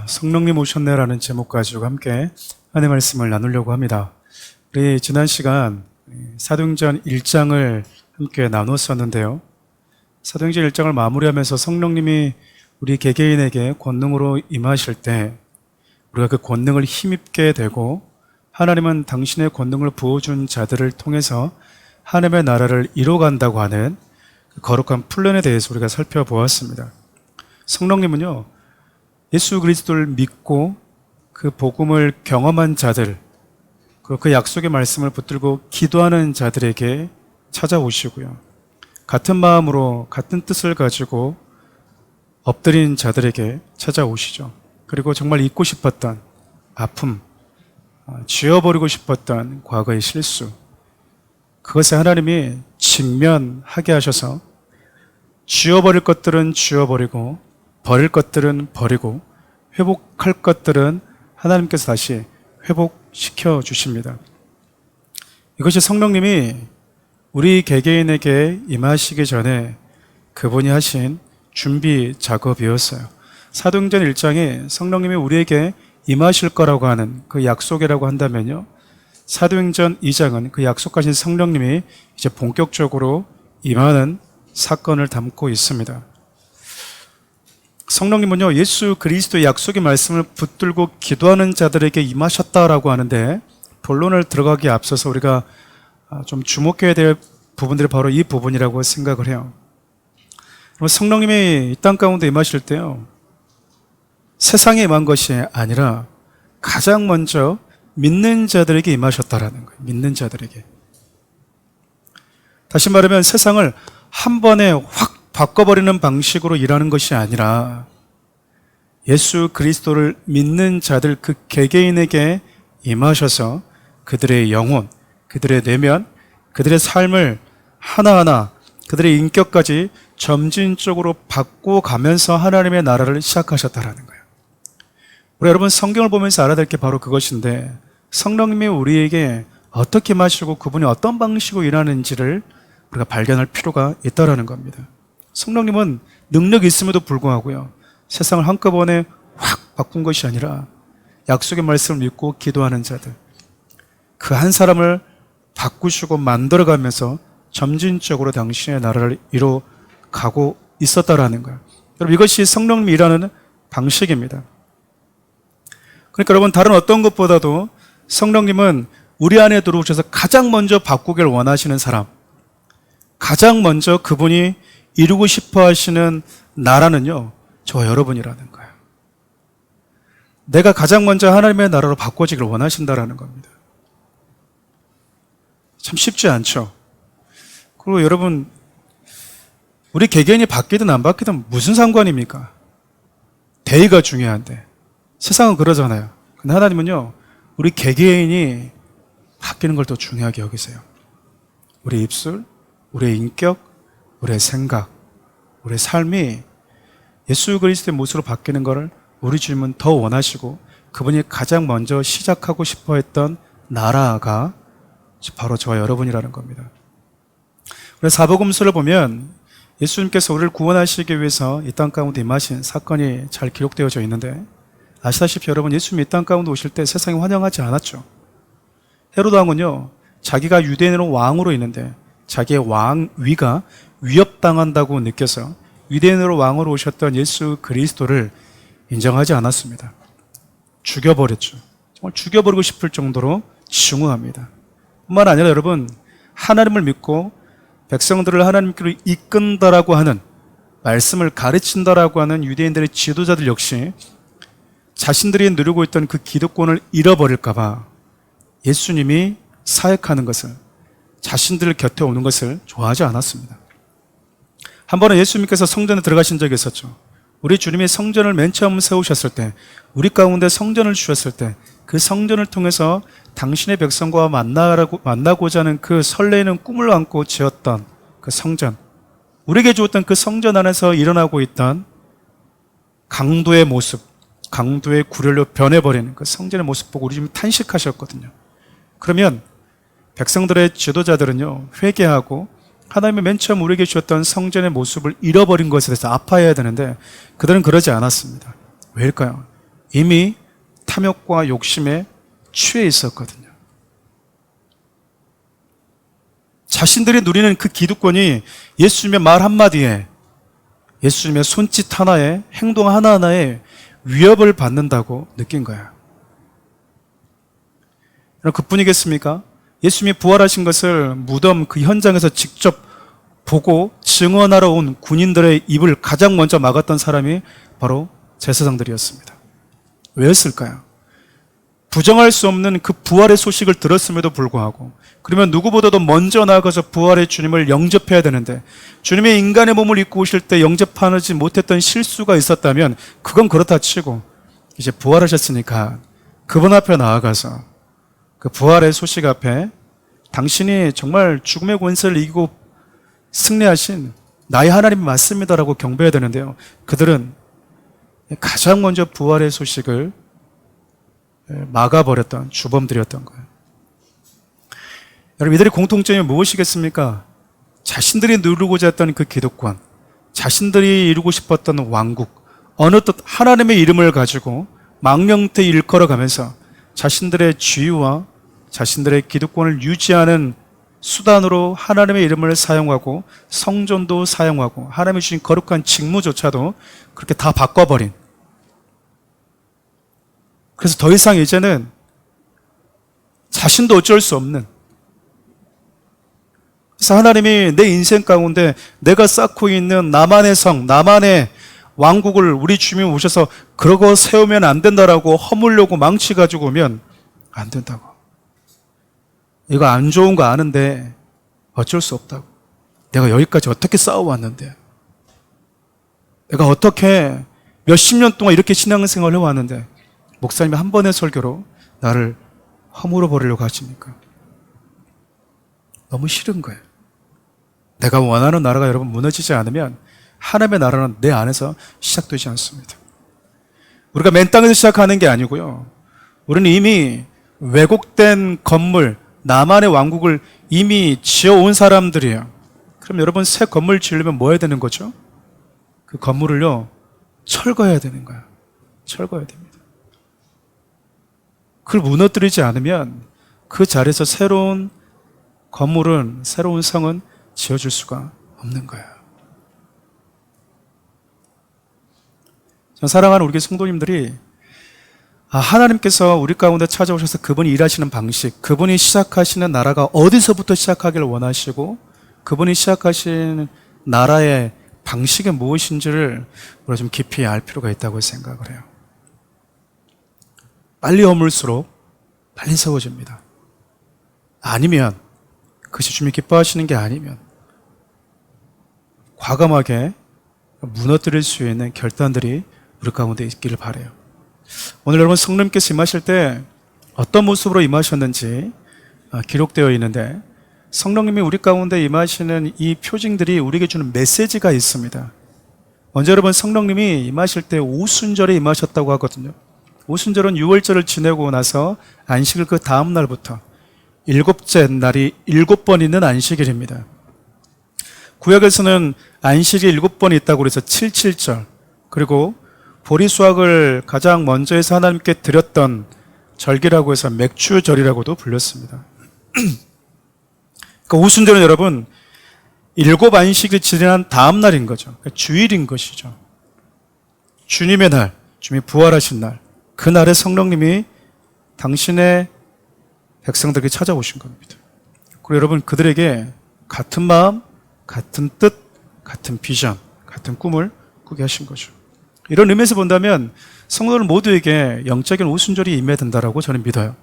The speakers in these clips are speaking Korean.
성령님 오셨네라는 제목 가지고 함께 하나님의 말씀을 나누려고 합니다. 우리 지난 시간 사도행전 1장을 함께 나눴었는데요. 사도행전 1장을 마무리하면서 성령님이 우리 개개인에게 권능으로 임하실 때 우리가 그 권능을 힘입게 되고, 하나님은 당신의 권능을 부어준 자들을 통해서 하나님의 나라를 이뤄간다고 하는 그 거룩한 플랜에 대해서 우리가 살펴보았습니다. 성령님은요, 예수 그리스도를 믿고 그 복음을 경험한 자들, 그 약속의 말씀을 붙들고 기도하는 자들에게 찾아오시고요, 같은 마음으로 같은 뜻을 가지고 엎드린 자들에게 찾아오시죠. 그리고 정말 잊고 싶었던 아픔, 지워버리고 싶었던 과거의 실수, 그것을 하나님이 직면하게 하셔서 지워버릴 것들은 지워버리고 버릴 것들은 버리고 회복할 것들은 하나님께서 다시 회복시켜 주십니다. 이것이 성령님이 우리 개개인에게 임하시기 전에 그분이 하신 준비 작업이었어요. 사도행전 1장에 성령님이 우리에게 임하실 거라고 하는 그 약속이라고 한다면요, 사도행전 2장은 그 약속하신 성령님이 이제 본격적으로 임하는 사건을 담고 있습니다. 성령님은요, 예수 그리스도의 약속의 말씀을 붙들고 기도하는 자들에게 임하셨다라고 하는데, 본론을 들어가기에 앞서서 우리가 좀 주목해야 될 부분들이 바로 이 부분이라고 생각을 해요. 성령님이 이 땅 가운데 임하실 때요, 세상에 임한 것이 아니라 가장 먼저 믿는 자들에게 임하셨다라는 거예요. 믿는 자들에게. 다시 말하면 세상을 한 번에 확 바꿔버리는 방식으로 일하는 것이 아니라 예수 그리스도를 믿는 자들 그 개개인에게 임하셔서 그들의 영혼, 그들의 내면, 그들의 삶을 하나하나 그들의 인격까지 점진적으로 바꿔가면서 하나님의 나라를 시작하셨다라는 거예요. 우리 여러분, 성경을 보면서 알아야 될 게 바로 그것인데, 성령님이 우리에게 어떻게 임하시고 그분이 어떤 방식으로 일하는지를 우리가 발견할 필요가 있다라는 겁니다. 성령님은 능력이 있음에도 불구하고요, 세상을 한꺼번에 확 바꾼 것이 아니라 약속의 말씀을 믿고 기도하는 자들, 그 한 사람을 바꾸시고 만들어가면서 점진적으로 당신의 나라를 이뤄가고 있었다라는 거예요. 여러분, 이것이 성령님이 일하는 방식입니다. 그러니까 여러분, 다른 어떤 것보다도 성령님은 우리 안에 들어오셔서 가장 먼저 바꾸기를 원하시는 사람, 가장 먼저 그분이 이루고 싶어 하시는 나라는요, 저와 여러분이라는 거예요. 내가 가장 먼저 하나님의 나라로 바꿔지기를 원하신다라는 겁니다. 참 쉽지 않죠. 그리고 여러분, 우리 개개인이 바뀌든 안 바뀌든 무슨 상관입니까? 대의가 중요한데. 세상은 그러잖아요. 근데 하나님은요, 우리 개개인이 바뀌는 걸 더 중요하게 여기세요. 우리 입술, 우리의 인격, 우리의 생각, 우리의 삶이 예수 그리스도의 모습으로 바뀌는 것을 우리 주님은 더 원하시고, 그분이 가장 먼저 시작하고 싶어 했던 나라가 바로 저와 여러분이라는 겁니다. 그래서 사복음서를 보면 예수님께서 우리를 구원하시기 위해서 이 땅 가운데 임하신 사건이 잘 기록되어져 있는데, 아시다시피 여러분, 예수님이 이 땅 가운데 오실 때 세상이 환영하지 않았죠. 헤로드 왕은요, 자기가 유대인으로 왕으로 있는데 자기의 왕위가 위협당한다고 느껴서 유대인으로 왕으로 오셨던 예수 그리스도를 인정하지 않았습니다. 죽여버렸죠. 정말 죽여버리고 싶을 정도로 증오합니다. 뿐만 아니라 여러분, 하나님을 믿고 백성들을 하나님께로 이끈다라고 하는, 말씀을 가르친다라고 하는 유대인들의 지도자들 역시 자신들이 누리고 있던 그 기득권을 잃어버릴까 봐 예수님이 사역하는 것을, 자신들 곁에 오는 것을 좋아하지 않았습니다. 한 번은 예수님께서 성전에 들어가신 적이 있었죠. 우리 주님이 성전을 맨 처음 세우셨을 때, 우리 가운데 성전을 주셨을 때, 그 성전을 통해서 당신의 백성과 만나고자 하는 그 설레이는 꿈을 안고 지었던 그 성전, 우리에게 주었던 그 성전 안에서 일어나고 있던 강도의 모습, 강도의 구렬로 변해버리는 그 성전의 모습 보고 우리 주님이 탄식하셨거든요. 그러면 백성들의 지도자들은요, 회개하고 하나님이 맨 처음 우리에게 주셨던 성전의 모습을 잃어버린 것에 대해서 아파해야 되는데, 그들은 그러지 않았습니다. 왜일까요? 이미 탐욕과 욕심에 취해 있었거든요. 자신들이 누리는 그 기득권이 예수님의 말 한마디에, 예수님의 손짓 하나에, 행동 하나하나에 위협을 받는다고 느낀 거예요. 그뿐이겠습니까? 예수님이 부활하신 것을 무덤 그 현장에서 직접 보고 증언하러 온 군인들의 입을 가장 먼저 막았던 사람이 바로 제사장들이었습니다. 왜였을까요? 부정할 수 없는 그 부활의 소식을 들었음에도 불구하고, 그러면 누구보다도 먼저 나아가서 부활의 주님을 영접해야 되는데, 주님의 인간의 몸을 입고 오실 때 영접하지 못했던 실수가 있었다면 그건 그렇다 치고, 이제 부활하셨으니까 그분 앞에 나아가서 그 부활의 소식 앞에 당신이 정말 죽음의 권세를 이기고 승리하신 나의 하나님이 맞습니다라고 경배해야 되는데요, 그들은 가장 먼저 부활의 소식을 막아버렸던 주범들이었던 거예요. 여러분, 이들의 공통점이 무엇이겠습니까? 자신들이 누리고자 했던 그 기득권, 자신들이 이루고 싶었던 왕국, 어느 뜻 하나님의 이름을 가지고 망령태 일컬어가면서 자신들의 지위와 자신들의 기득권을 유지하는 수단으로 하나님의 이름을 사용하고 성전도 사용하고 하나님이 주신 거룩한 직무조차도 그렇게 다 바꿔버린, 그래서 더 이상 이제는 자신도 어쩔 수 없는, 그래서 하나님이 내 인생 가운데 내가 쌓고 있는 나만의 성, 나만의 왕국을 우리 주님이 오셔서 그러고 세우면 안 된다라고 허물려고 망치 가지고 오면 안 된다고. 이거 안 좋은 거 아는데 어쩔 수 없다고. 내가 여기까지 어떻게 쌓아왔는데, 내가 어떻게 몇십 년 동안 이렇게 신앙생활을 해왔는데 목사님이 한 번의 설교로 나를 허물어 버리려고 하십니까? 너무 싫은 거예요. 내가 원하는 나라가 여러분 무너지지 않으면 하나님의 나라는 내 안에서 시작되지 않습니다. 우리가 맨 땅에서 시작하는 게 아니고요, 우리는 이미 왜곡된 건물, 나만의 왕국을 이미 지어온 사람들이에요. 그럼 여러분, 새 건물 지으려면 뭐 해야 되는 거죠? 그 건물을요, 철거해야 되는 거예요. 철거해야 됩니다. 그걸 무너뜨리지 않으면 그 자리에서 새로운 건물은, 새로운 성은 지어줄 수가 없는 거예요. 사랑하는 우리 교회 성도님들이, 하나님께서 우리 가운데 찾아오셔서 그분이 일하시는 방식, 그분이 시작하시는 나라가 어디서부터 시작하기를 원하시고 그분이 시작하신 나라의 방식이 무엇인지를 우리가 좀 깊이 알 필요가 있다고 생각을 해요. 빨리 허물수록 빨리 세워집니다. 아니면, 그것이 주님이 기뻐하시는 게 아니면 과감하게 무너뜨릴 수 있는 결단들이 우리 가운데 있기를 바라요. 오늘 여러분, 성령님께서 임하실 때 어떤 모습으로 임하셨는지 기록되어 있는데, 성령님이 우리 가운데 임하시는 이 표징들이 우리에게 주는 메시지가 있습니다. 먼저 여러분, 성령님이 임하실 때 오순절에 임하셨다고 하거든요. 오순절은 유월절을 지내고 나서 안식일 그 다음 날부터 7째 날이 7번 있는 안식일입니다. 구약에서는 안식이 7번이 있다고 그래서 7.7절, 그리고 보리수확을 가장 먼저 해서 하나님께 드렸던 절기라고 해서 맥주절이라고도 불렸습니다. 그러니까 오순절은 여러분 7 안식이 지난 다음 날인 거죠. 그러니까 주일인 것이죠. 주님의 날, 주님이 부활하신 날, 그 날에 성령님이 당신의 백성들에게 찾아오신 겁니다. 그리고 여러분, 그들에게 같은 마음, 같은 뜻, 같은 비전, 같은 꿈을 꾸게 하신 거죠. 이런 의미에서 본다면 성도들 모두에게 영적인 오순절이 임해야 된다고 저는 믿어요.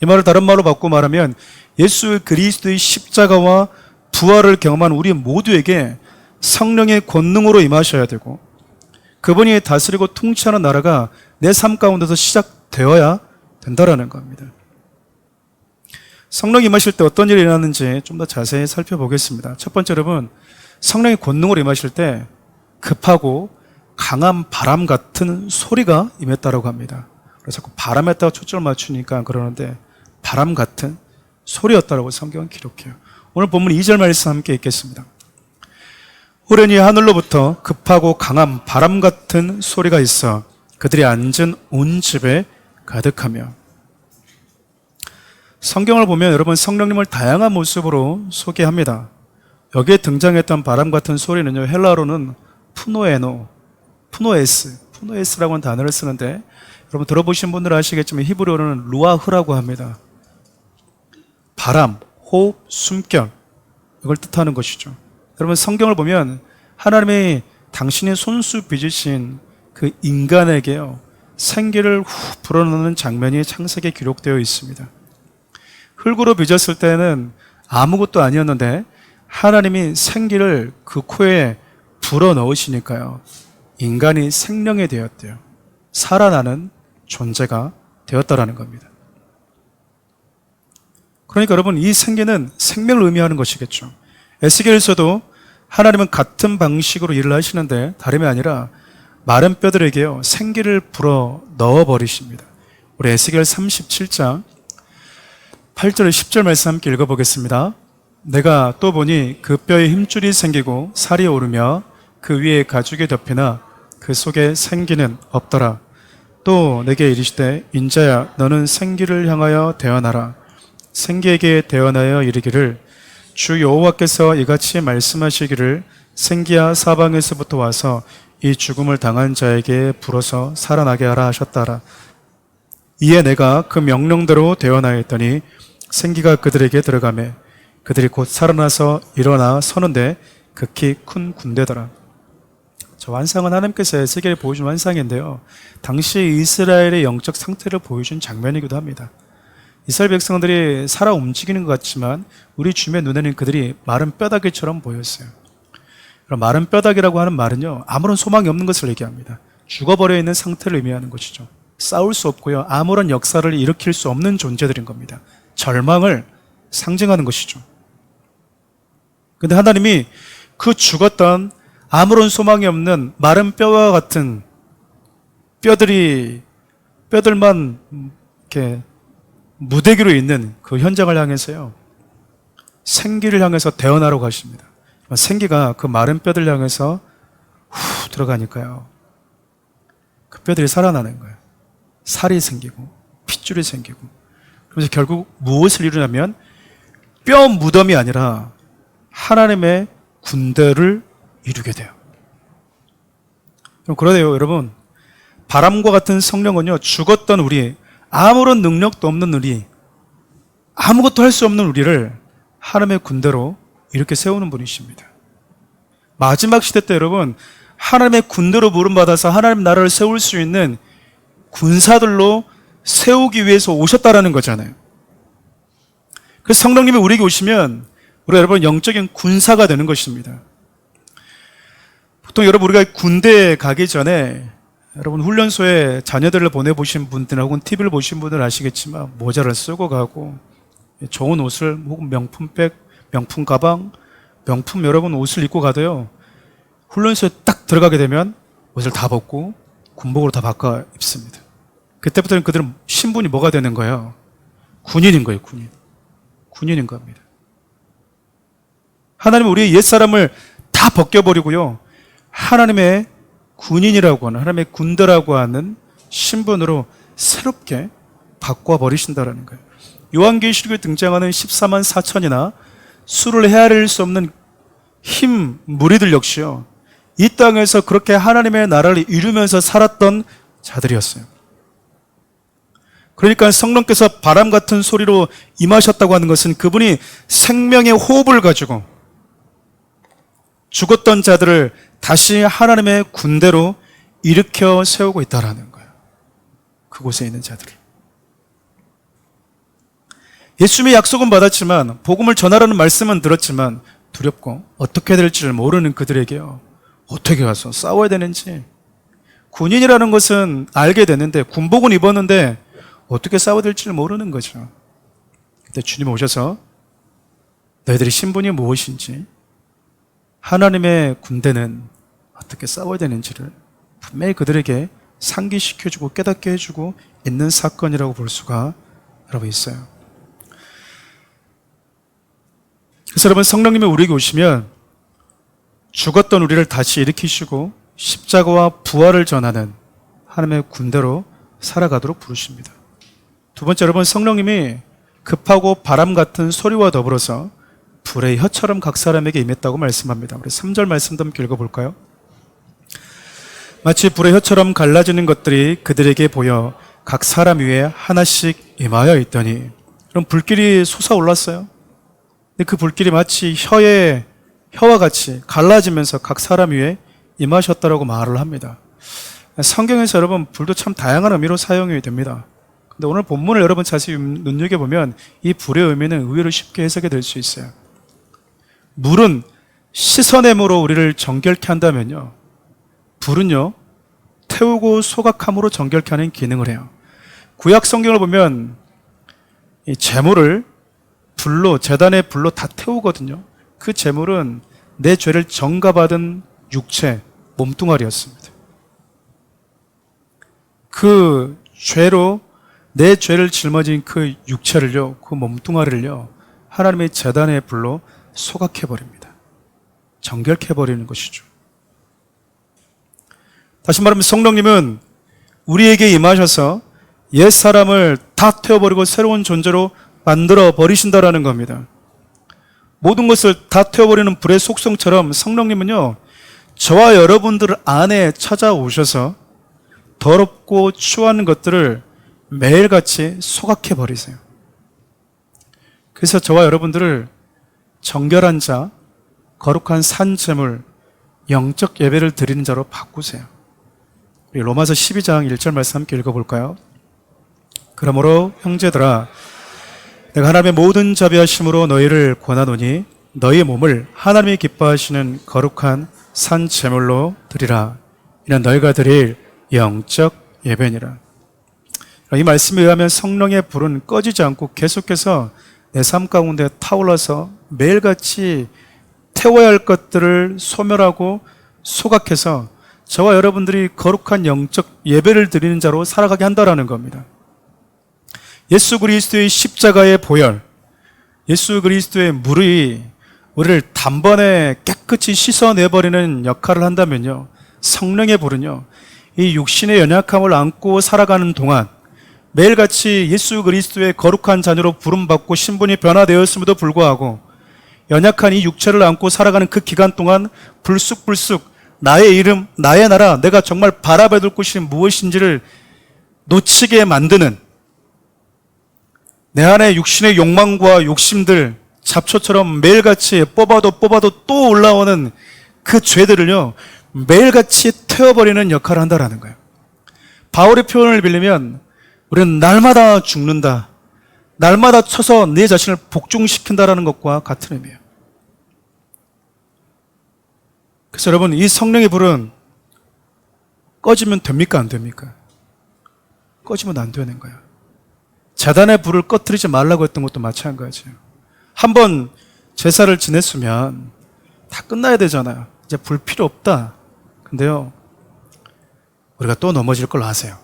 이 말을 다른 말로 바꾸고 말하면, 예수 그리스도의 십자가와 부활을 경험한 우리 모두에게 성령의 권능으로 임하셔야 되고, 그분이 다스리고 통치하는 나라가 내 삶 가운데서 시작되어야 된다라는 겁니다. 성령이 임하실 때 어떤 일이 일어났는지 좀 더 자세히 살펴보겠습니다. 첫 번째, 여러분, 성령의 권능으로 임하실 때 급하고 강한 바람 같은 소리가 임했다라고 합니다. 그래서 자꾸 바람에다가 초점을 맞추니까 그러는데, 바람 같은 소리였다라고 성경은 기록해요. 오늘 본문 2절 말씀 함께 읽겠습니다. 호련히 하늘로부터 급하고 강한 바람 같은 소리가 있어 그들이 앉은 온 집에 가득하며. 성경을 보면 여러분 성령님을 다양한 모습으로 소개합니다. 여기에 등장했던 바람 같은 소리는요, 헬라어로는 푸노에스라고 하는 단어를 쓰는데, 여러분 들어보신 분들은 아시겠지만 히브리어로는 루아흐라고 합니다. 바람, 호흡, 숨결, 이걸 뜻하는 것이죠. 여러분 성경을 보면 하나님이 당신의 손수 빚으신 그 인간에게요, 생기를 후 불어넣는 장면이 창세기에 기록되어 있습니다. 흙으로 빚었을 때는 아무것도 아니었는데 하나님이 생기를 그 코에 불어넣으시니까요, 인간이 생명이 되었대요. 살아나는 존재가 되었다라는 겁니다. 그러니까 여러분 이 생기는 생명을 의미하는 것이겠죠. 에스겔에서도 하나님은 같은 방식으로 일을 하시는데 다름이 아니라 마른 뼈들에게요, 생기를 불어 넣어버리십니다. 우리 에스겔 37장 8절 10절 말씀 함께 읽어보겠습니다. 내가 또 보니 그 뼈에 힘줄이 생기고 살이 오르며 그 위에 가죽이 덮이나 그 속에 생기는 없더라. 또 내게 이르시되 인자야 너는 생기를 향하여 대언하라. 생기에게 대언하여 이르기를 주 여호와께서 이같이 말씀하시기를 생기야 사방에서부터 와서 이 죽음을 당한 자에게 불어서 살아나게 하라 하셨다라. 이에 내가 그 명령대로 대언하였더니 생기가 그들에게 들어가매 그들이 곧 살아나서 일어나 서는데 극히 큰 군대더라. 저 환상은 하나님께서 에스겔에 보여준 환상인데요, 당시 이스라엘의 영적 상태를 보여준 장면이기도 합니다. 이스라엘 백성들이 살아 움직이는 것 같지만 우리 주의 눈에는 그들이 마른 뼈다귀처럼 보였어요. 그럼 마른 뼈다귀라고 하는 말은요, 아무런 소망이 없는 것을 얘기합니다. 죽어버려 있는 상태를 의미하는 것이죠. 싸울 수 없고요, 아무런 역사를 일으킬 수 없는 존재들인 겁니다. 절망을 상징하는 것이죠. 근데 하나님이 그 죽었던 아무런 소망이 없는 마른 뼈와 같은 뼈들만 이렇게 무대기로 있는 그 현장을 향해서요, 생기를 향해서 대언하라고 하십니다. 생기가 그 마른 뼈들 향해서 후 들어가니까요, 그 뼈들이 살아나는 거예요. 살이 생기고 핏줄이 생기고. 그래서 결국 무엇을 이루냐면 뼈 무덤이 아니라 하나님의 군대를 이루게 돼요. 그러네요, 여러분. 바람과 같은 성령은요, 죽었던 우리, 아무런 능력도 없는 우리, 아무것도 할 수 없는 우리를 하나님의 군대로 이렇게 세우는 분이십니다. 마지막 시대 때 여러분, 하나님의 군대로 부름받아서 하나님 나라를 세울 수 있는 군사들로 세우기 위해서 오셨다라는 거잖아요. 그래서 성령님이 우리에게 오시면 우리 여러분 영적인 군사가 되는 것입니다. 보통 여러분 우리가 군대에 가기 전에 여러분 훈련소에 자녀들을 보내보신 분들 혹은 TV를 보신 분들 아시겠지만 모자를 쓰고 가고 좋은 옷을 혹은 명품백, 명품 가방, 명품 여러분 옷을 입고 가도요, 훈련소에 딱 들어가게 되면 옷을 다 벗고 군복으로 다 바꿔 입습니다. 그때부터는 그들은 신분이 뭐가 되는 거예요? 군인인 거예요, 군인. 군인인 겁니다. 하나님은 우리의 옛사람을 다 벗겨버리고요, 하나님의 군인이라고 하는, 하나님의 군대라고 하는 신분으로 새롭게 바꿔버리신다라는 거예요. 요한계시록에 등장하는 14만 4천이나 수를 헤아릴 수 없는 힘 무리들 역시요, 이 땅에서 그렇게 하나님의 나라를 이루면서 살았던 자들이었어요. 그러니까 성령께서 바람 같은 소리로 임하셨다고 하는 것은 그분이 생명의 호흡을 가지고 죽었던 자들을 다시 하나님의 군대로 일으켜 세우고 있다라는 거예요. 그곳에 있는 자들이. 예수님의 약속은 받았지만, 복음을 전하라는 말씀은 들었지만 두렵고 어떻게 될지를 모르는 그들에게요, 어떻게 가서 싸워야 되는지, 군인이라는 것은 알게 됐는데 군복은 입었는데 어떻게 싸워야 될지를 모르는 거죠. 그때 주님 오셔서 너희들의 신분이 무엇인지, 하나님의 군대는 어떻게 싸워야 되는지를 분명히 그들에게 상기시켜주고 깨닫게 해주고 있는 사건이라고 볼 수가 여러분 있어요. 그래서 여러분 성령님이 우리에게 오시면 죽었던 우리를 다시 일으키시고 십자가와 부활을 전하는 하나님의 군대로 살아가도록 부르십니다. 두 번째, 여러분, 성령님이 급하고 바람 같은 소리와 더불어서 불의 혀처럼 각 사람에게 임했다고 말씀합니다. 우리 3절 말씀도 함께 읽어볼까요? 마치 불의 혀처럼 갈라지는 것들이 그들에게 보여 각 사람 위에 하나씩 임하여 있더니, 그럼 불길이 솟아올랐어요. 근데 그 불길이 마치 혀와 같이 갈라지면서 각 사람 위에 임하셨다라고 말을 합니다. 성경에서 여러분, 불도 참 다양한 의미로 사용이 됩니다. 근데 오늘 본문을 여러분 자세히 눈여겨보면 이 불의 의미는 의외로 쉽게 해석이 될 수 있어요. 물은 씻어냄으로 우리를 정결케 한다면요, 불은요, 태우고 소각함으로 정결케 하는 기능을 해요. 구약 성경을 보면 이 제물을 불로, 제단의 불로 다 태우거든요. 그 제물은 내 죄를 전가받은 육체, 몸뚱아리였습니다. 그 죄로 내 죄를 짊어진 그 육체를요, 그 몸뚱아리를요, 하나님의 제단의 불로 소각해버립니다. 정결해버리는 것이죠. 다시 말하면 성령님은 우리에게 임하셔서 옛사람을 다 태워버리고 새로운 존재로 만들어 버리신다라는 겁니다. 모든 것을 다 태워버리는 불의 속성처럼 성령님은요, 저와 여러분들 안에 찾아오셔서 더럽고 추한 것들을 매일같이 소각해버리세요. 그래서 저와 여러분들을 정결한 자, 거룩한 산제물, 영적 예배를 드리는 자로 바꾸세요. 우리 로마서 12장 1절 말씀 함께 읽어볼까요? 그러므로 형제들아, 내가 하나님의 모든 자비하심으로 너희를 권하노니 너희 몸을 하나님이 기뻐하시는 거룩한 산제물로 드리라. 이는 너희가 드릴 영적 예배니라. 이 말씀에 의하면 성령의 불은 꺼지지 않고 계속해서 내 삶 가운데 타올라서 매일같이 태워야 할 것들을 소멸하고 소각해서 저와 여러분들이 거룩한 영적 예배를 드리는 자로 살아가게 한다라는 겁니다. 예수 그리스도의 십자가의 보혈, 예수 그리스도의 물이 우리를 단번에 깨끗이 씻어내버리는 역할을 한다면요, 성령의 불은요, 이 육신의 연약함을 안고 살아가는 동안 매일같이 예수 그리스도의 거룩한 자녀로 부름받고 신분이 변화되었음에도 불구하고 연약한 이 육체를 안고 살아가는 그 기간 동안 불쑥불쑥 나의 이름, 나의 나라, 내가 정말 바라봐야 될 곳이 무엇인지를 놓치게 만드는, 내 안에 육신의 욕망과 욕심들 잡초처럼 매일같이 뽑아도 또 올라오는 그 죄들을요, 매일같이 태워버리는 역할을 한다라는 거예요. 바울의 표현을 빌리면 우리는 날마다 죽는다, 날마다 쳐서 내 자신을 복종시킨다라는 것과 같은 의미예요. 그래서 여러분, 이 성령의 불은 꺼지면 됩니까, 안 됩니까? 꺼지면 안 되는 거예요. 제단의 불을 꺼뜨리지 말라고 했던 것도 마찬가지예요. 한번 제사를 지냈으면 다 끝나야 되잖아요. 이제 불 필요 없다. 근데요, 우리가 또 넘어질 걸 아세요.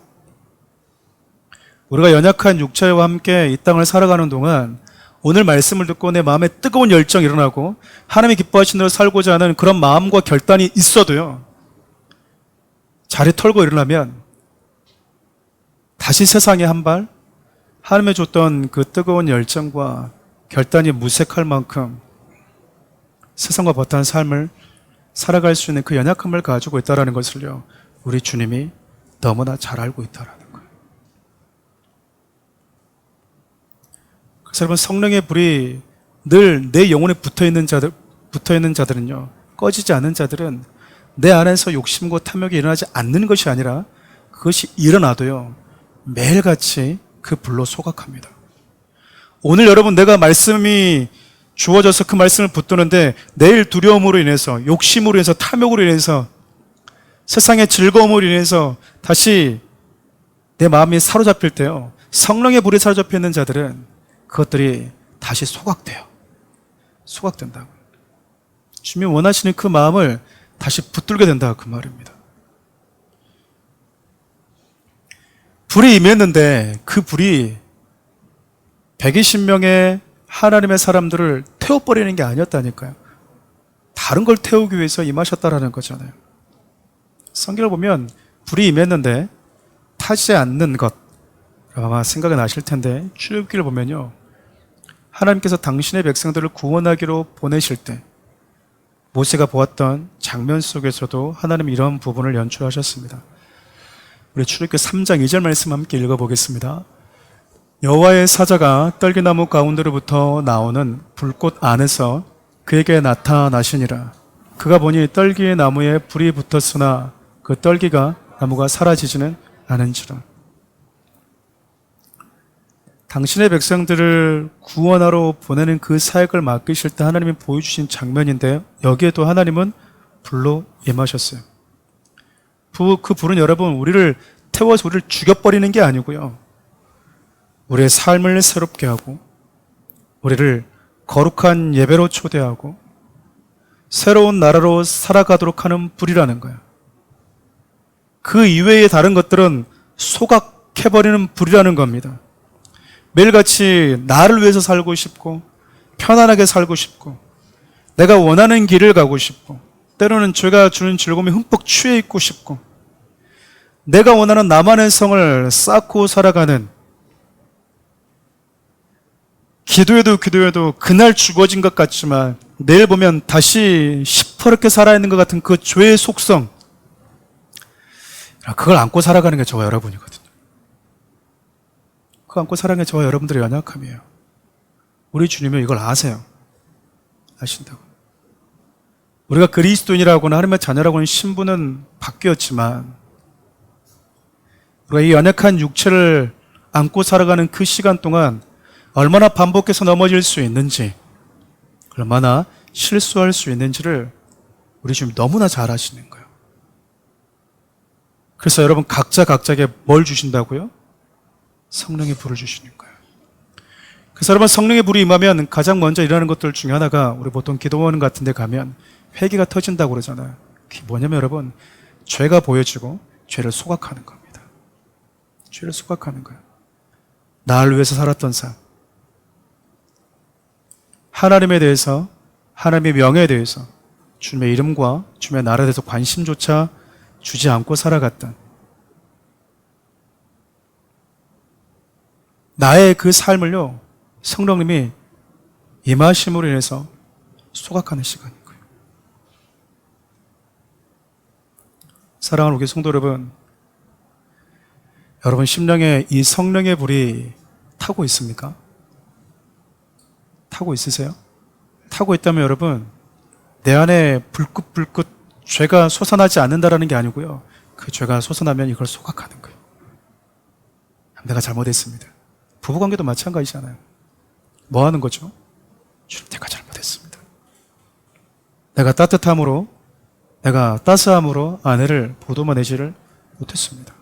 우리가 연약한 육체와 함께 이 땅을 살아가는 동안 오늘 말씀을 듣고 내 마음에 뜨거운 열정이 일어나고 하나님이 기뻐하시는 대로 살고자 하는 그런 마음과 결단이 있어도요, 자리 털고 일어나면 다시 세상에 한 발, 하나님이 줬던 그 뜨거운 열정과 결단이 무색할 만큼 세상과 버타한 삶을 살아갈 수 있는 그 연약함을 가지고 있다는 것을요, 우리 주님이 너무나 잘 알고 있다는 거예요. 그래서 여러분, 성령의 불이 늘 내 영혼에 붙어있는 자들은요, 꺼지지 않은 자들은 내 안에서 욕심과 탐욕이 일어나지 않는 것이 아니라 그것이 일어나도요, 매일같이 그 불로 소각합니다. 오늘 여러분, 내가 말씀이 주어져서 그 말씀을 붙드는데 내일 두려움으로 인해서, 욕심으로 인해서, 탐욕으로 인해서, 세상의 즐거움으로 인해서 다시 내 마음이 사로잡힐 때요, 성령의 불에 사로잡혀 있는 자들은 그것들이 다시 소각돼요. 소각된다고. 주님이 원하시는 그 마음을 다시 붙들게 된다, 그 말입니다. 불이 임했는데 그 불이 120명의 하나님의 사람들을 태워버리는 게 아니었다니까요. 다른 걸 태우기 위해서 임하셨다라는 거잖아요. 성경을 보면 불이 임했는데 타지 않는 것 아마 생각이 나실 텐데 출애굽기를 보면요, 하나님께서 당신의 백성들을 구원하기로 보내실 때 모세가 보았던 장면 속에서도 하나님이 이런 부분을 연출하셨습니다. 우리 출애굽기 3장 2절 말씀 함께 읽어보겠습니다. 여호와의 사자가 떨기나무 가운데로부터 나오는 불꽃 안에서 그에게 나타나시니라. 그가 보니 떨기의 나무에 불이 붙었으나 그 떨기가 나무가 사라지지는 않은지라. 당신의 백성들을 구원하러 보내는 그 사역을 맡기실 때 하나님이 보여주신 장면인데, 여기에도 하나님은 불로 임하셨어요. 그 불은 여러분 우리를 태워서 우리를 죽여버리는 게 아니고요, 우리의 삶을 새롭게 하고 우리를 거룩한 예배로 초대하고 새로운 나라로 살아가도록 하는 불이라는 거예요. 그 이외의 다른 것들은 소각해버리는 불이라는 겁니다. 매일같이 나를 위해서 살고 싶고 편안하게 살고 싶고 내가 원하는 길을 가고 싶고 때로는 죄가 주는 즐거움에 흠뻑 취해 있고 싶고 내가 원하는 나만의 성을 쌓고 살아가는, 기도해도 그날 죽어진 것 같지만 내일 보면 다시 시퍼렇게 살아있는 것 같은 그 죄의 속성, 그걸 안고 살아가는 게 저와 여러분이거든요. 그거 안고 살아가는 게 저와 여러분들의 연약함이에요. 우리 주님은 이걸 아세요. 아신다고. 우리가 그리스도인이라고나 하나님의 자녀라고는 신분은 바뀌었지만 우리가 이 연약한 육체를 안고 살아가는 그 시간 동안 얼마나 반복해서 넘어질 수 있는지, 얼마나 실수할 수 있는지를 우리 주님 너무나 잘 아시는 거예요. 그래서 여러분 각자에게 뭘 주신다고요? 성령의 불을 주시는 거예요. 그래서 여러분 성령의 불이 임하면 가장 먼저 일어나는 것들 중에 하나가, 우리 보통 기도원 같은 데 가면 회개가 터진다고 그러잖아요. 그게 뭐냐면 여러분, 죄가 보여지고 죄를 소각하는 겁니다. 죄를 소각하는 거예요. 나를 위해서 살았던 삶, 하나님에 대해서, 하나님의 명예에 대해서, 주님의 이름과 주님의 나라에 대해서 관심조차 주지 않고 살아갔던 나의 그 삶을요, 성령님이 임하심으로 인해서 소각하는 시간인 거예요. 사랑하는 우리 성도 여러분, 여러분 심령에 이 성령의 불이 타고 있습니까? 타고 있으세요? 타고 있다면 여러분, 내 안에 불긋불긋 죄가 솟아나지 않는다라는 게 아니고요, 그 죄가 솟아나면 이걸 소각하는 거예요. 내가 잘못했습니다. 부부관계도 마찬가지잖아요. 뭐 하는 거죠? 주님, 내가 잘못했습니다. 내가 따뜻함으로, 내가 따스함으로 아내를 보도만내지를 못했습니다.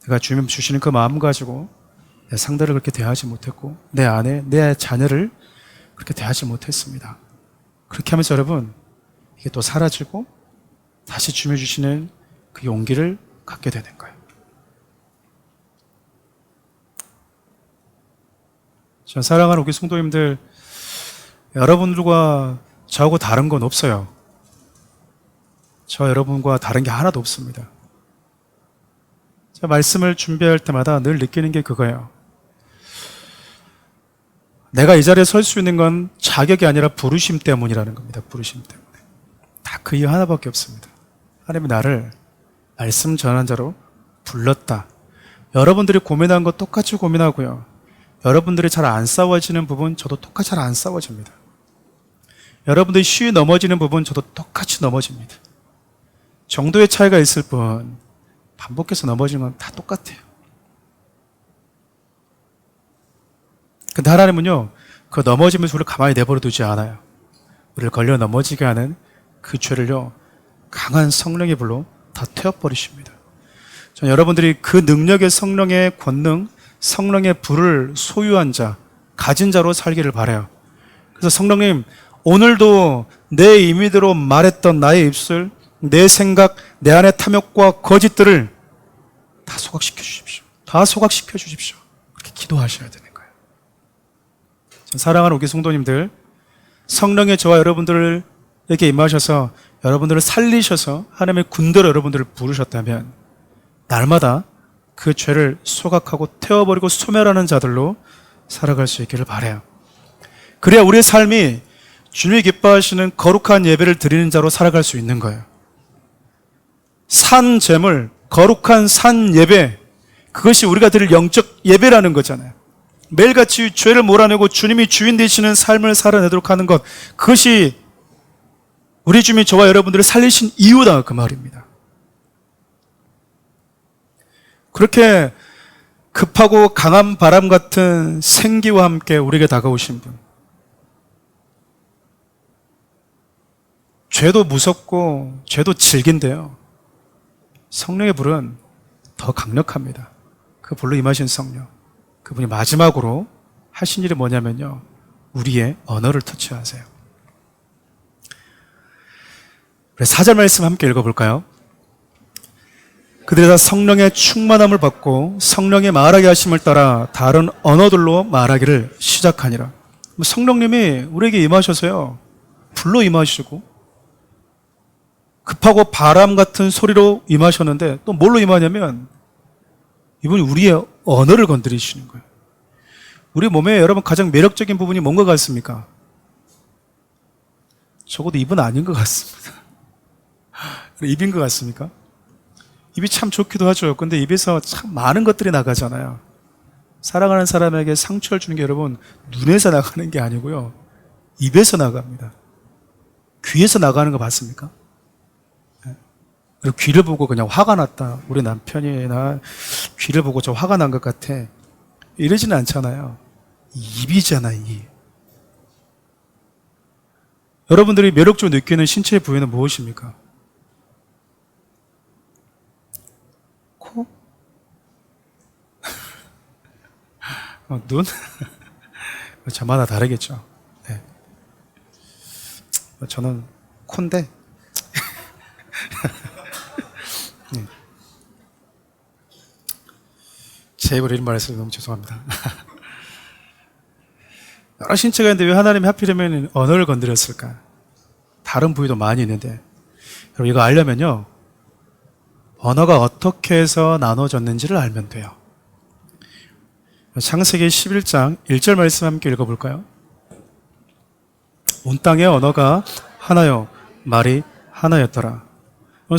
내가 주님 주시는 그 마음 가지고 내 상대를 그렇게 대하지 못했고 내 아내, 내 자녀를 그렇게 대하지 못했습니다. 그렇게 하면서 여러분, 이게 또 사라지고 다시 주님 주시는 그 용기를 갖게 되는 거예요. 전 사랑하는 우리 성도님들, 여러분들과 저하고 다른 건 없어요. 저 여러분과 다른 게 하나도 없습니다. 제가 말씀을 준비할 때마다 늘 느끼는 게 그거예요. 내가 이 자리에 설 수 있는 건 자격이 아니라 부르심 때문이라는 겁니다. 부르심 때문에. 다 그 이유 하나밖에 없습니다. 하나님이 나를 말씀 전한 자로 불렀다. 여러분들이 고민한 거 똑같이 고민하고요, 여러분들이 잘 안 싸워지는 부분 저도 똑같이 잘 안 싸워집니다. 여러분들이 쉬이 넘어지는 부분 저도 똑같이 넘어집니다. 정도의 차이가 있을 뿐 반복해서 넘어지는 건 다 똑같아요. 근데 하나님은요, 그 넘어지면서 우리를 가만히 내버려 두지 않아요. 우리를 걸려 넘어지게 하는 그 죄를요, 강한 성령의 불로 다 태워버리십니다. 전 여러분들이 그 능력의 성령의 권능, 성령의 불을 소유한 자, 가진 자로 살기를 바라요. 그래서 성령님, 오늘도 내 임의대로 말했던 나의 입술, 내 생각, 내 안의 탐욕과 거짓들을 다 소각시켜 주십시오. 다 소각시켜 주십시오. 그렇게 기도하셔야 되는 거예요. 사랑하는 우리 성도님들, 성령의 저와 여러분들에게 임하셔서 여러분들을 살리셔서 하나님의 군대로 여러분들을 부르셨다면 날마다 그 죄를 소각하고 태워버리고 소멸하는 자들로 살아갈 수 있기를 바라요. 그래야 우리의 삶이 주님이 기뻐하시는 거룩한 예배를 드리는 자로 살아갈 수 있는 거예요. 산 제물, 거룩한 산 예배, 그것이 우리가 드릴 영적 예배라는 거잖아요. 매일같이 죄를 몰아내고 주님이 주인 되시는 삶을 살아내도록 하는 것, 그것이 우리 주님이 저와 여러분들을 살리신 이유다, 그 말입니다. 그렇게 급하고 강한 바람 같은 생기와 함께 우리에게 다가오신 분, 죄도 무섭고 죄도 질긴데요, 성령의 불은 더 강력합니다. 그 불로 임하신 성령, 그분이 마지막으로 하신 일이 뭐냐면요, 우리의 언어를 터치하세요. 4절 말씀 함께 읽어볼까요? 그들이 다 성령의 충만함을 받고 성령의 말하게 하심을 따라 다른 언어들로 말하기를 시작하니라. 성령님이 우리에게 임하셔서요, 불로 임하시고 급하고 바람 같은 소리로 임하셨는데 또 뭘로 임하냐면 이분이 우리의 언어를 건드리시는 거예요. 우리 몸에 여러분 가장 매력적인 부분이 뭔가 같습니까? 적어도 입은 아닌 것 같습니다. 입인 것 같습니까? 입이 참 좋기도 하죠. 근데 입에서 참 많은 것들이 나가잖아요. 사랑하는 사람에게 상처를 주는 게 여러분 눈에서 나가는 게 아니고요, 입에서 나갑니다. 귀에서 나가는 거 봤습니까? 그리고 귀를 보고 그냥 화가 났다, 우리 남편이나 귀를 보고 저 화가 난 것 같아, 이러지는 않잖아요. 입이잖아, 입. 여러분들이 매력적으로 느끼는 신체의 부위는 무엇입니까? 코? 눈? 저마다 다르겠죠. 네. 저는 코인데 제 입으로 이런 말해서 너무 죄송합니다. 여러 신체가 있는데 왜 하나님이 하필이면 언어를 건드렸을까? 다른 부위도 많이 있는데, 여러분 이거 알려면요, 언어가 어떻게 해서 나눠졌는지를 알면 돼요. 창세기 11장 1절 말씀 함께 읽어볼까요? 온 땅의 언어가 하나요, 말이 하나였더라.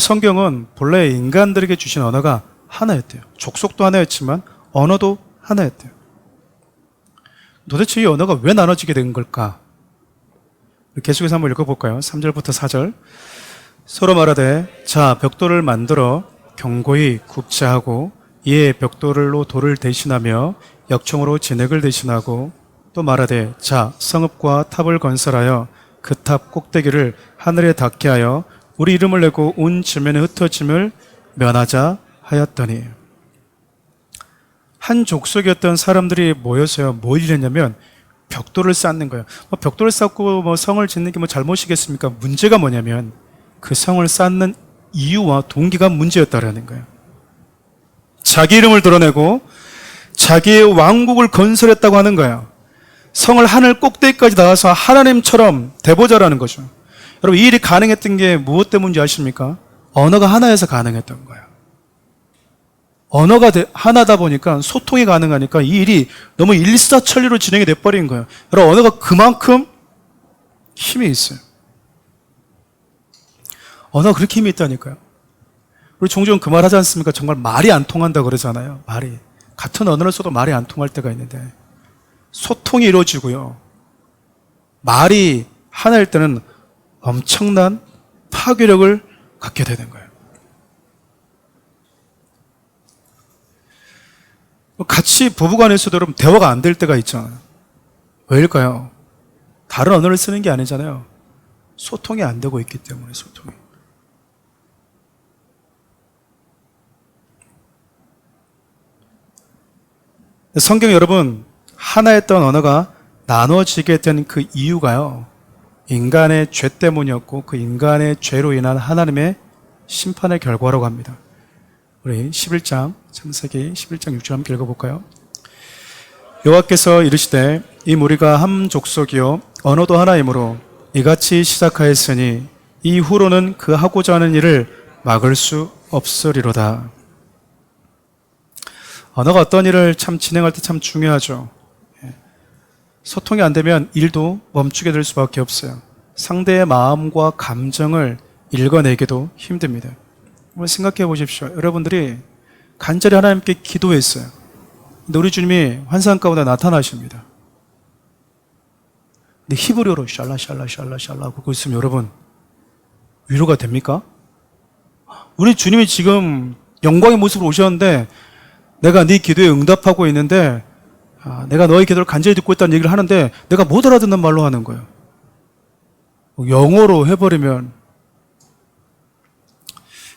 성경은 본래 인간들에게 주신 언어가 하나였대요. 족속도 하나였지만 언어도 하나였대요. 도대체 이 언어가 왜 나눠지게 된 걸까? 계속해서 한번 읽어볼까요? 3절부터 4절. 서로 말하되 자 벽돌을 만들어 견고히 굽자 하고 이에 벽돌로 돌을 대신하며 역청으로 진흙을 대신하고 또 말하되 자 성읍과 탑을 건설하여 그 탑 꼭대기를 하늘에 닿게 하여 우리 이름을 내고 온 지면에 흩어짐을 면하자 하였더니, 한 족속이었던 사람들이 모여서요, 뭘 일했냐면 벽돌을 쌓는 거예요. 벽돌을 쌓고 성을 짓는 게 잘못이겠습니까? 문제가 뭐냐면 그 성을 쌓는 이유와 동기가 문제였다라는 거예요. 자기 이름을 드러내고 자기의 왕국을 건설했다고 하는 거예요. 성을 하늘 꼭대기까지 나가서 하나님처럼 대보자라는 거죠. 여러분 이 일이 가능했던 게 무엇 때문인지 아십니까? 언어가 하나여서 가능했던 거예요. 언어가 하나다 보니까 소통이 가능하니까 이 일이 너무 일사천리로 진행이 돼버린 거예요. 여러분 언어가 그만큼 힘이 있어요. 언어가 그렇게 힘이 있다니까요. 우리 종종 그 말 하지 않습니까? 정말 말이 안 통한다 그러잖아요. 말이. 같은 언어를 써도 말이 안 통할 때가 있는데 소통이 이루어지고요, 말이 하나일 때는 엄청난 파괴력을 갖게 되는 거예요. 같이 부부간에서도 여러분 대화가 안 될 때가 있잖아요. 왜일까요? 다른 언어를 쓰는 게 아니잖아요. 소통이 안 되고 있기 때문에. 소통이. 성경 여러분, 하나였던 언어가 나눠지게 된 그 이유가요, 인간의 죄 때문이었고 그 인간의 죄로 인한 하나님의 심판의 결과라고 합니다. 우리 11장, 창세기 11장 6절 함께 읽어볼까요? 여호와께서 이르시되 이 무리가 한 족속이요 언어도 하나이므로 이같이 시작하였으니 이후로는 그 하고자 하는 일을 막을 수 없으리로다. 언어가 어떤 일을 참 진행할 때 참 중요하죠. 소통이 안 되면 일도 멈추게 될 수밖에 없어요. 상대의 마음과 감정을 읽어내기도 힘듭니다. 한번 생각해 보십시오. 여러분들이 간절히 하나님께 기도했어요. 근데 우리 주님이 환상 가운데 나타나십니다. 근데 히브리어로 샬라 그러고 있으면 여러분 위로가 됩니까? 우리 주님이 지금 영광의 모습으로 오셨는데 내가 네 기도에 응답하고 있는데 내가 너의 기도를 간절히 듣고 있다는 얘기를 하는데 내가 못 알아듣는 말로 하는 거예요. 영어로 해버리면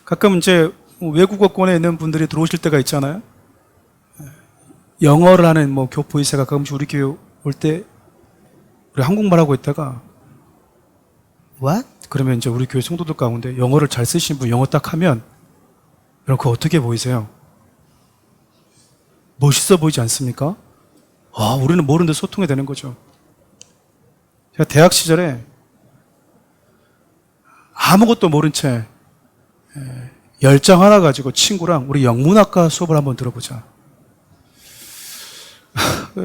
가끔 이제 외국어권에 있는 분들이 들어오실 때가 있잖아요. 영어를 하는 교포이사가 가끔씩 우리 교회 올 때 우리 한국말 하고 있다가 What? 그러면 이제 우리 교회 성도들 가운데 영어를 잘 쓰시는 분 영어 딱 하면 여러분 그거 어떻게 보이세요? 멋있어 보이지 않습니까? 우리는 모르는데 소통이 되는 거죠. 제가 대학 시절에 아무것도 모른 채 열정 하나 가지고 친구랑 우리 영문학과 수업을 한번 들어보자.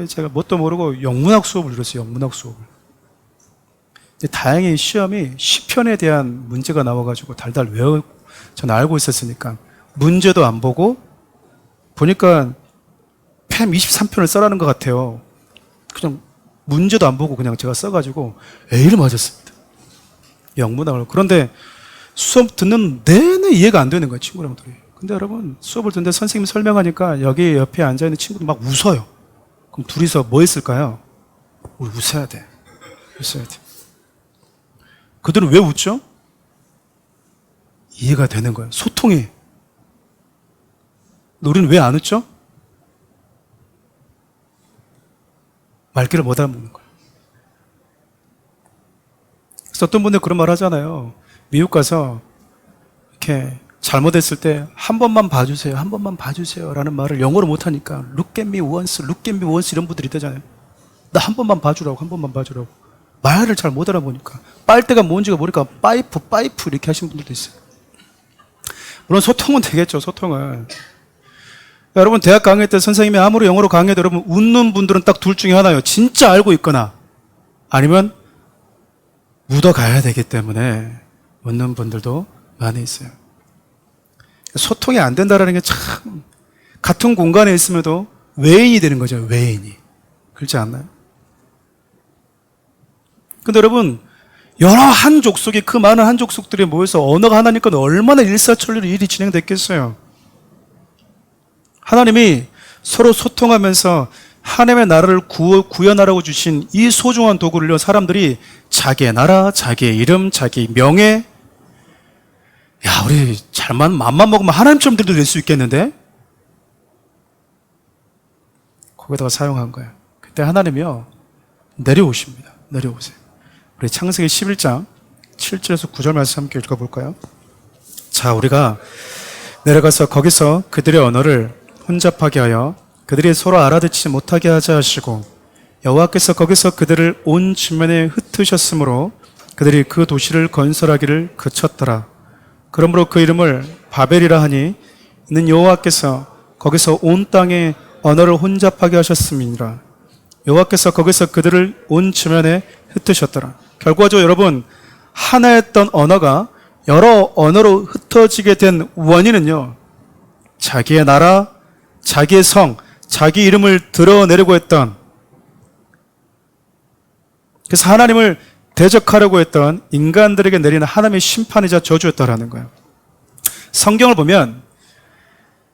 제가 뭣도 모르고 영문학 수업을 들었어요. 영문학 수업을. 다행히 시험이 시편에 대한 문제가 나와가지고 달달 저는 알고 있었으니까 문제도 안 보고 보니까 팸 23편을 써라는 것 같아요. 그냥 문제도 안 보고 그냥 제가 써가지고 A를 맞았습니다. 영문학을. 그런데 수업 듣는 내내 이해가 안 되는 거예요, 친구들이. 근데 여러분, 수업을 듣는데 선생님이 설명하니까 여기 옆에 앉아있는 친구들 막 웃어요. 그럼 둘이서 뭐 했을까요? 우리 웃어야 돼. 웃어야 돼. 그들은 왜 웃죠? 이해가 되는 거예요. 소통이. 우리는 왜 안 웃죠? 말귀를 못 알아먹는 거예요. 그래서 어떤 분들 그런 말 하잖아요. 미국 가서 이렇게 잘못했을 때 한 번만 봐주세요. 한 번만 봐주세요. 라는 말을 영어로 못하니까 look at me once, look at me once 이런 분들이 있다잖아요. 나 한 번만 봐주라고, 한 번만 봐주라고. 말을 잘 못 알아보니까. 빨대가 뭔지가 모르니까 파이프 이렇게 하시는 분들도 있어요. 물론 소통은 되겠죠, 소통은. 여러분 대학 강의 때 선생님이 아무리 영어로 강의해도 여러분 웃는 분들은 딱 둘 중에 하나예요. 진짜 알고 있거나 아니면 묻어가야 되기 때문에 웃는 분들도 많이 있어요. 소통이 안 된다는 게 참 같은 공간에 있음에도 외인이 되는 거죠. 외인이. 그렇지 않나요? 근데 여러분 여러 한 족속이 그 많은 한 족속들이 모여서 언어가 하나니까 얼마나 일사천리로 일이 진행됐겠어요. 하나님이 서로 소통하면서 하나님의 나라를 구현하라고 주신 이 소중한 도구를요, 사람들이 자기의 나라, 자기의 이름, 자기 명예, 우리 맘만 먹으면 하나님처럼 들도 될 수 있겠는데? 거기다가 사용한 거예요. 그때 하나님이요, 내려오십니다. 내려오세요. 우리 창세기 11장 7절에서 9절 말씀 함께 읽어볼까요? 자, 우리가 내려가서 거기서 그들의 언어를 혼잡하게 하여 그들이 서로 알아듣지 못하게 하자 하시고 여호와께서 거기서 그들을 온 지면에 흩으셨으므로 그들이 그 도시를 건설하기를 그쳤더라. 그러므로 그 이름을 바벨이라 하니 이는 여호와께서 거기서 온 땅에 언어를 혼잡하게 하셨음이니라. 여호와께서 거기서 그들을 온 지면에 흩으셨더라. 결과적으로 여러분 하나였던 언어가 여러 언어로 흩어지게 된 원인은요, 자기의 나라, 자기의 성, 자기 이름을 드러내려고 했던, 그래서 하나님을 대적하려고 했던 인간들에게 내리는 하나님의 심판이자 저주였다라는 거예요. 성경을 보면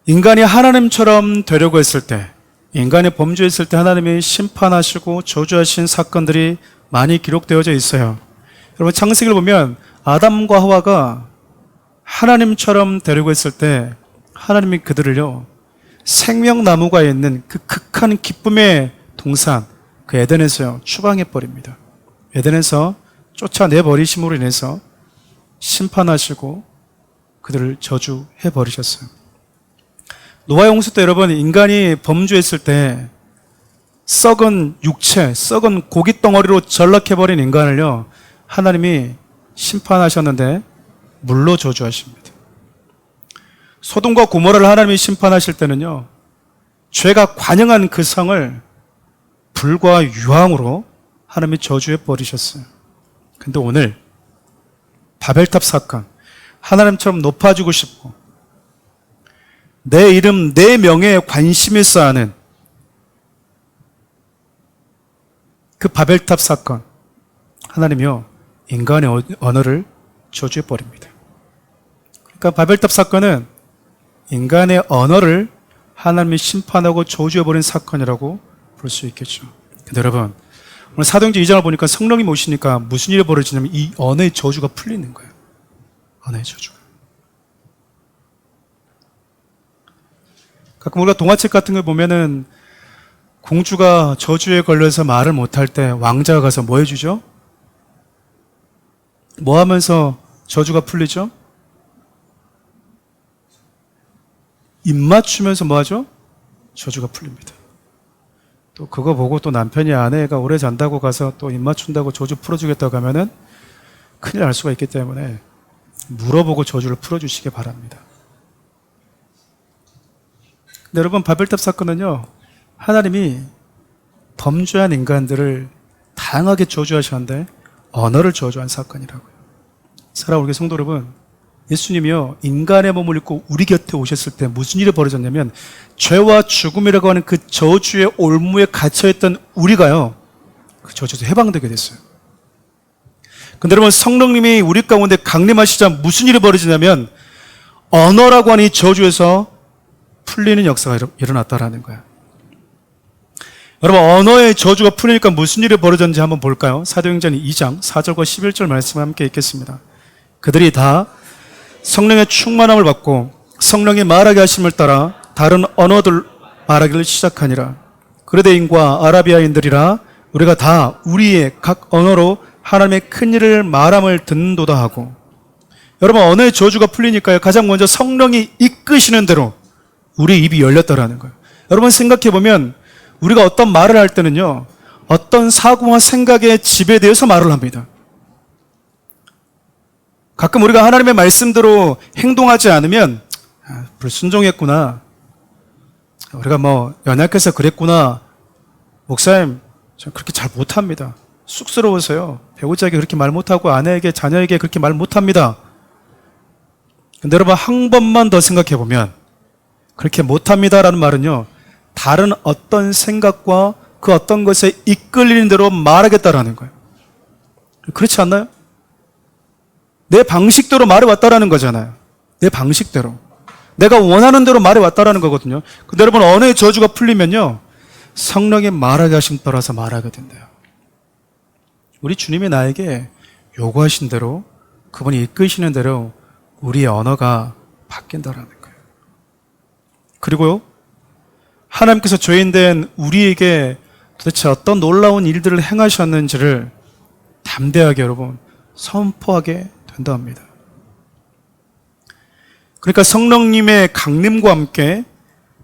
인간이 하나님처럼 되려고 했을 때, 인간이 범죄했을 때 하나님이 심판하시고 저주하신 사건들이 많이 기록되어져 있어요. 여러분 창세기를 보면 아담과 하와가 하나님처럼 되려고 했을 때 하나님이 그들을요, 생명나무가 있는 그 극한 기쁨의 동산, 그 에덴에서요, 추방해버립니다. 에덴에서 쫓아내버리심으로 인해서 심판하시고 그들을 저주해버리셨어요. 노아의 홍수 때 여러분 인간이 범죄했을 때 썩은 육체, 썩은 고기 덩어리로 전락해버린 인간을요, 하나님이 심판하셨는데 물로 저주하십니다. 소돔과 고모라를 하나님이 심판하실 때는요, 죄가 관영한 그 성을 불과 유황으로 하나님이 저주해 버리셨어요. 근데 오늘 바벨탑 사건, 하나님처럼 높아지고 싶고 내 이름, 내 명예에 관심이 있어 하는 그 바벨탑 사건, 하나님이요 인간의 언어를 저주해 버립니다. 그러니까 바벨탑 사건은 인간의 언어를 하나님이 심판하고 저주해 버린 사건이라고 볼 수 있겠죠. 근데 여러분, 오늘 사도행전 2장을 보니까 성령님이 오시니까 무슨 일이 벌어지냐면 이 언어의 저주가 풀리는 거예요. 언어의 저주가. 가끔 우리가 동화책 같은 걸 보면은 공주가 저주에 걸려서 말을 못할 때 왕자가 가서 뭐 해주죠? 뭐 하면서 저주가 풀리죠? 입 맞추면서 뭐 하죠? 저주가 풀립니다. 또 그거 보고 또 남편이 아내가 오래 잔다고 가서 또 입 맞춘다고 저주 풀어주겠다고 하면은 큰일 날 수가 있기 때문에 물어보고 저주를 풀어주시기 바랍니다. 근데 여러분, 바벨탑 사건은요, 하나님이 범죄한 인간들을 다양하게 저주하셨는데 언어를 저주한 사건이라고요. 사랑하는 우리 성도 여러분, 예수님이요 인간의 몸을 입고 우리 곁에 오셨을 때 무슨 일이 벌어졌냐면 죄와 죽음이라고 하는 그 저주의 올무에 갇혀있던 우리가요 그 저주에서 해방되게 됐어요. 근데 여러분, 성령님이 우리 가운데 강림하시자 무슨 일이 벌어지냐면 언어라고 하는 이 저주에서 풀리는 역사가 일어났다라는 거예요. 여러분, 언어의 저주가 풀리니까 무슨 일이 벌어졌는지 한번 볼까요? 사도행전 2장 4절과 11절 말씀 함께 읽겠습니다. 그들이 다 성령의 충만함을 받고 성령이 말하게 하심을 따라 다른 언어들 말하기를 시작하니라. 그레데인과 아라비아인들이라 우리가 다 우리의 각 언어로 하나님의 큰 일을 말함을 듣는도다 하고. 여러분, 언어의 저주가 풀리니까요 가장 먼저 성령이 이끄시는 대로 우리 입이 열렸다라는 거예요. 여러분, 생각해보면 우리가 어떤 말을 할 때는요 어떤 사고와 생각에 지배되어서 말을 합니다. 가끔 우리가 하나님의 말씀대로 행동하지 않으면 불순종했구나, 우리가 뭐 연약해서 그랬구나, 목사님 저 그렇게 잘 못합니다, 쑥스러워서요 배우자에게 그렇게 말 못하고 아내에게 자녀에게 그렇게 말 못합니다. 근데 여러분, 한 번만 더 생각해보면 그렇게 못합니다라는 말은요 다른 어떤 생각과 그 어떤 것에 이끌리는 대로 말하겠다라는 거예요. 그렇지 않나요? 내 방식대로 말해왔다라는 거잖아요. 내 방식대로 내가 원하는 대로 말해왔다라는 거거든요. 근데 여러분, 언어의 저주가 풀리면요 성령의 말하게 하심 따라서 말하게 된대요. 우리 주님이 나에게 요구하신 대로, 그분이 이끄시는 대로 우리의 언어가 바뀐다라는 거예요. 그리고요 하나님께서 죄인된 우리에게 도대체 어떤 놀라운 일들을 행하셨는지를 담대하게 여러분 선포하게 된다 합니다. 그러니까 성령님의 강림과 함께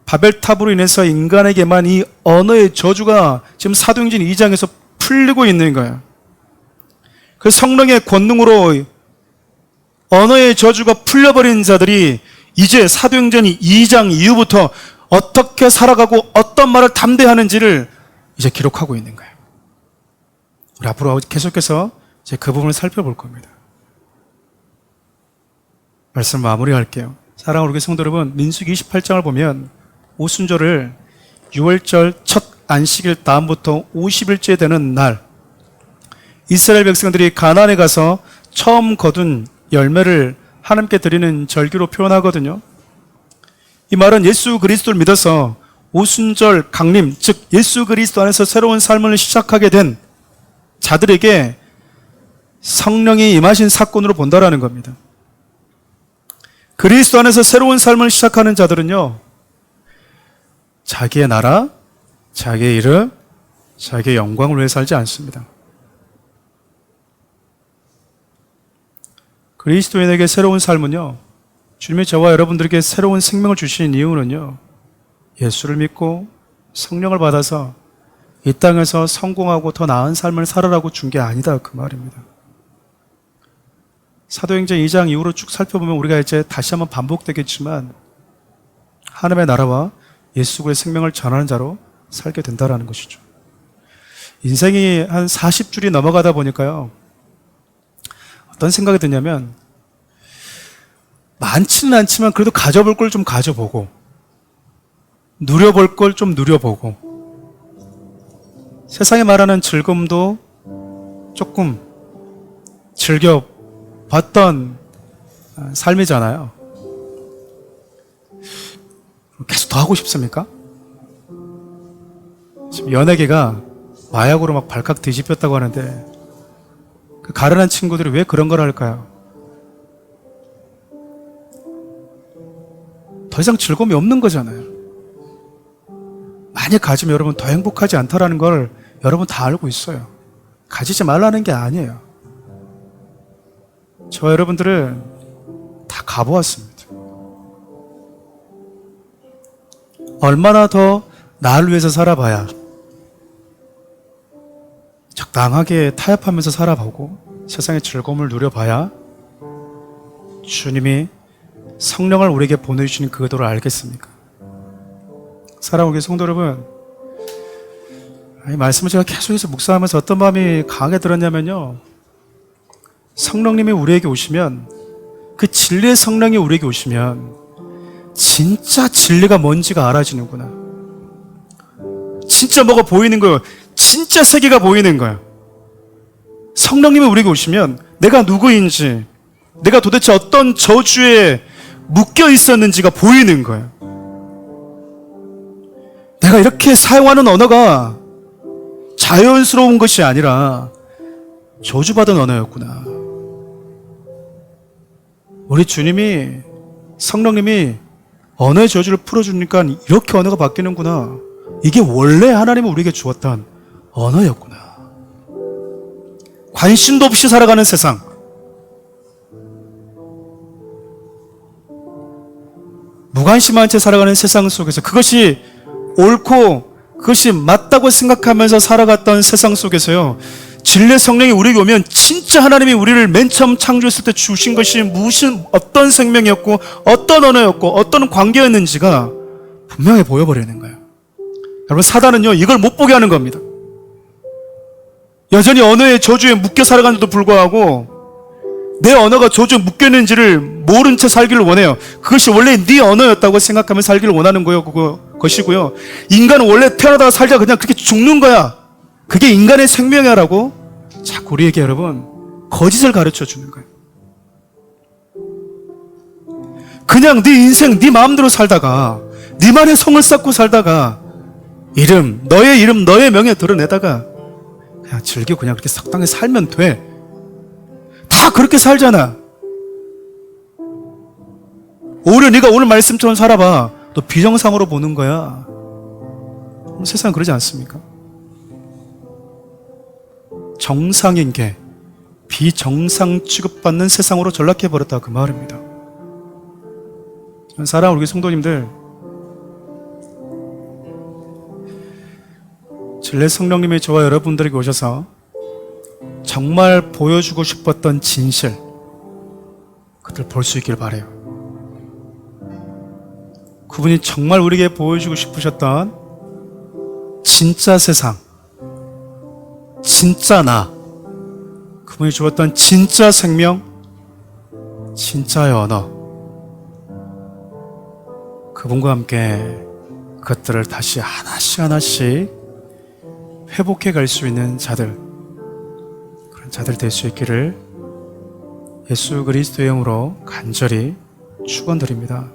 바벨탑으로 인해서 인간에게만 이 언어의 저주가 지금 사도행전 2장에서 풀리고 있는 거예요. 그 성령의 권능으로 언어의 저주가 풀려버린 자들이 이제 사도행전 2장 이후부터 어떻게 살아가고 어떤 말을 담대하는지를 이제 기록하고 있는 거예요. 우리 앞으로 계속해서 이제 그 부분을 살펴볼 겁니다. 말씀 마무리할게요. 사랑하는 우리 성도 여러분, 민수기 28장을 보면 오순절을 6월절 첫 안식일 다음부터 50일째 되는 날, 이스라엘 백성들이 가나안에 가서 처음 거둔 열매를 하나님께 드리는 절기로 표현하거든요. 이 말은 예수 그리스도를 믿어서 오순절 강림, 즉 예수 그리스도 안에서 새로운 삶을 시작하게 된 자들에게 성령이 임하신 사건으로 본다라는 겁니다. 그리스도 안에서 새로운 삶을 시작하는 자들은요 자기의 나라, 자기의 이름, 자기의 영광을 위해 살지 않습니다. 그리스도인에게 새로운 삶은요, 주님이 저와 여러분들에게 새로운 생명을 주신 이유는요, 예수를 믿고 성령을 받아서 이 땅에서 성공하고 더 나은 삶을 살아라고 준 게 아니다, 그 말입니다. 사도행전 2장 이후로 쭉 살펴보면 우리가 이제 다시 한번 반복되겠지만 하나님의 나라와 예수 그리스도의 생명을 전하는 자로 살게 된다라는 것이죠. 인생이 한 40줄이 넘어가다 보니까요, 어떤 생각이 드냐면, 많지는 않지만 그래도 가져볼 걸 좀 가져보고, 누려볼 걸 좀 누려보고, 세상에 말하는 즐거움도 조금 즐겨봤던 삶이잖아요. 계속 더 하고 싶습니까? 지금 연예계가 마약으로 막 발칵 뒤집혔다고 하는데, 그 가련한 친구들이 왜 그런 걸 할까요? 더 이상 즐거움이 없는 거잖아요. 많이 가지면 여러분 더 행복하지 않다라는 걸 여러분 다 알고 있어요. 가지지 말라는 게 아니에요. 저와 여러분들은 다 가보았습니다. 얼마나 더 나를 위해서 살아봐야, 적당하게 타협하면서 살아보고 세상의 즐거움을 누려봐야 주님이 성령을 우리에게 보내주시는 그 의도를 알겠습니까? 사랑하는 성도 여러분, 이 말씀을 제가 계속해서 묵상하면서 어떤 마음이 강하게 들었냐면요, 성령님이 우리에게 오시면, 그 진리의 성령이 우리에게 오시면 진짜 진리가 뭔지가 알아지는구나. 진짜 뭐가 보이는 거예요. 진짜 세계가 보이는 거예요. 성령님이 우리에게 오시면 내가 누구인지, 내가 도대체 어떤 저주에 묶여 있었는지가 보이는 거예요. 내가 이렇게 사용하는 언어가 자연스러운 것이 아니라 저주받은 언어였구나. 우리 주님이, 성령님이 언어의 저주를 풀어주니까 이렇게 언어가 바뀌는구나. 이게 원래 하나님이 우리에게 주었던 언어였구나. 관심도 없이 살아가는 세상, 무관심한 채 살아가는 세상 속에서, 그것이 옳고 그것이 맞다고 생각하면서 살아갔던 세상 속에서요, 진리의 성령이 우리에게 오면 진짜 하나님이 우리를 맨 처음 창조했을 때 주신 것이 무슨, 어떤 생명이었고 어떤 언어였고 어떤 관계였는지가 분명히 보여버리는 거예요. 여러분, 사단은요 이걸 못 보게 하는 겁니다. 여전히 언어의 저주에 묶여 살아가는데도 불구하고 내 언어가 저주에 묶여 있는지를 모른 채 살기를 원해요. 그것이 원래 네 언어였다고 생각하면 살기를 원하는 거예요. 것이고요, 인간은 원래 태어나다가 살다가 그냥 그렇게 죽는 거야, 그게 인간의 생명이야 라고 자꾸 우리에게 여러분 거짓을 가르쳐 주는 거예요. 그냥 네 인생 네 마음대로 살다가, 네만의 성을 쌓고 살다가, 너의 이름, 너의 명예 드러내다가 그냥 즐기고 그냥 그렇게 적당히 살면 돼. 다 그렇게 살잖아. 오히려 네가 오늘 말씀처럼 살아봐, 너 비정상으로 보는 거야. 세상은 그러지 않습니까? 정상인 게 비정상 취급받는 세상으로 전락해버렸다, 그 말입니다. 사랑하는 우리 성도님들, 진리의 성령님이 저와 여러분들에게 오셔서 정말 보여주고 싶었던 진실, 그들 볼 수 있길 바라요. 그분이 정말 우리에게 보여주고 싶으셨던 진짜 세상, 진짜 나, 그분이 주었던 진짜 생명, 진짜의 언어, 그분과 함께 그것들을 다시 하나씩 하나씩 회복해 갈 수 있는 자들, 그런 자들 될 수 있기를 예수 그리스도의 이름으로 간절히 축원드립니다.